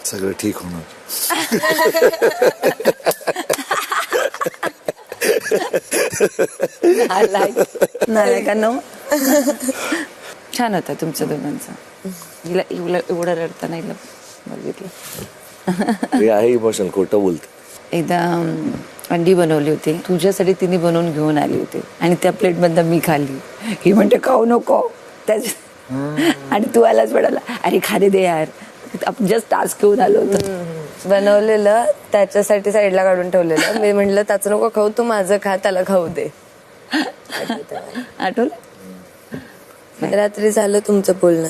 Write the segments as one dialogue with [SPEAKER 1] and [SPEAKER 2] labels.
[SPEAKER 1] सगळं ठीक होणार.
[SPEAKER 2] नालायकांनो. छान होता तुमचं दोघांचं. हिला एवढं रडताना हिला बघितलं.
[SPEAKER 1] हे आहे इमोशनल, खोटं बोलते.
[SPEAKER 2] एकदा अंडी बनवली होती तुझ्यासाठी, तिने बनवून घेऊन आली होती आणि त्या प्लेटमधनं मी खाल्ली. ही म्हणते खाऊ नको आणि तू आलाच म्हणाला अरे खाली दे यार, आपण जस्ट टास्क घेऊन आलो होतो.
[SPEAKER 3] बनवलेलं त्याच्यासाठी साईडला काढून ठेवलेलं. मी म्हटलं त्याचं नको खाऊ, तू माझं खा, त्याला खाऊ दे.
[SPEAKER 2] आठवलं?
[SPEAKER 3] रात्री झालं तुमचं बोलणं?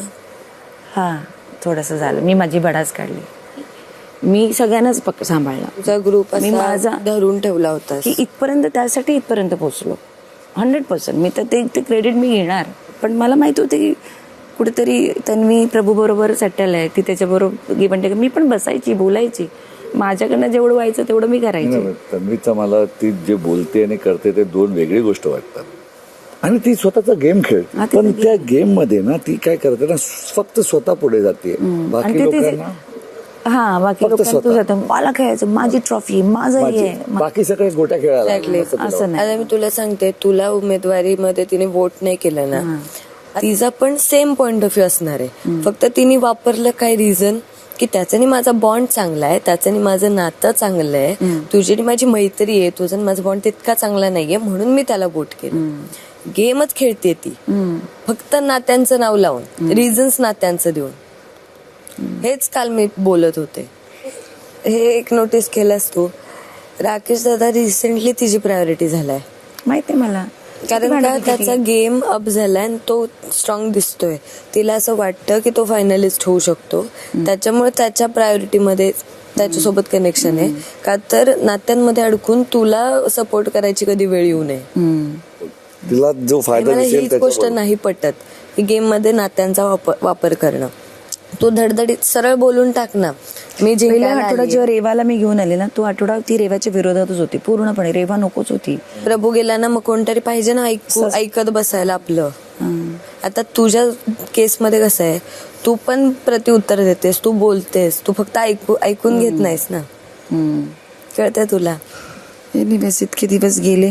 [SPEAKER 2] हा थोडंसं झालं. मी माझी भडास काढली. मी सगळ्यांनाच सांभाळलं.
[SPEAKER 3] तुझा ग्रुप
[SPEAKER 2] मी माझा
[SPEAKER 3] धरून ठेवला होता
[SPEAKER 2] की इथपर्यंत, त्यासाठी इथपर्यंत पोहोचलो 100%. मी तर ते क्रेडिट मी घेणार. पण मला माहित होते की कुठेतरी तन्वी प्रभू बरोबर सेटल आहे, ती त्याच्याबरोबर म्हणते मी पण बसायची, बोलायची, माझ्याकडनं जेवढं व्हायचं तेवढं मी करायची.
[SPEAKER 1] तन्वीचं मला ती जे बोलते आणि करते ते दोन वेगळी गोष्ट वाटतात. आणि ती स्वतःचा गेम खेळ, पण त्या गेम मध्ये ना ती काय करते ना, फक्त स्वतः पुढे जाते. बाकी लोकांना
[SPEAKER 2] बाकी लोकांना तू जातं मला खेळायचं, माझी ट्रॉफी, माझं हे,
[SPEAKER 1] बाकी सगळे गोट्या खेळायला.
[SPEAKER 2] असं नाही.
[SPEAKER 3] आता मी तुला सांगते, तुला उमेदवारीमध्ये तिने वोट नाही केलं ना, तिचा पण सेम पॉइंट ऑफ व्ह्यू असणार आहे. फक्त तिने वापरलं काय रिझन की त्याच्याने माझा बॉन्ड चांगला आहे, त्याच्याने माझं नातं चांगलं आहे, तुझी माझी मैत्री आहे, तुझं माझा बॉन्ड तितका चांगला नाहीये म्हणून मी त्याला वोट केलं. गेमच खेळते ती, फक्त नात्यांचं नाव लावून, रिझन्स नात्यांचं देऊन. हेच काल मी बोलत होते. हे एक नोटीस केलंस तू, राकेश दादा रिसेंटली तिची प्रायोरिटी झालाय,
[SPEAKER 2] माहितीये मला.
[SPEAKER 3] कारण का त्याचा गेम अप झालाय आणि तो स्ट्रॉंग दिसतोय. तिला असं वाटतं की तो फायनलिस्ट होऊ शकतो, त्याच्यामुळे त्याच्या प्रायोरिटीमध्ये त्याच्यासोबत कनेक्शन आहे. का तर नात्यांमध्ये अडकून तुला सपोर्ट करायची कधी वेळ येऊ नये.
[SPEAKER 1] तिला जो फायदा
[SPEAKER 3] मला हीच गोष्ट नाही पटत की गेम मध्ये नात्यांचा वापर करणं. तो धडधडीत सरळ बोलून टाक ना. मी
[SPEAKER 2] पहिला आठवडा जेव्हा रेवाला मी घेऊन आले ना, तो आठवडा ती रेवाच्या विरोधातच होती पूर्णपणे. रेवा नकोच होती.
[SPEAKER 3] प्रभू गेला ना, मग कोणतरी पाहिजे ना ऐकत बसायला आपलं. आता तुझ्या केसमध्ये कसं आहे, तू पण प्रत्युत्तर देतेस, तू बोलतेस, तू फक्त ऐकून घेत नाहीस ना. कळतंय तुला?
[SPEAKER 2] इतके दिवस गेले.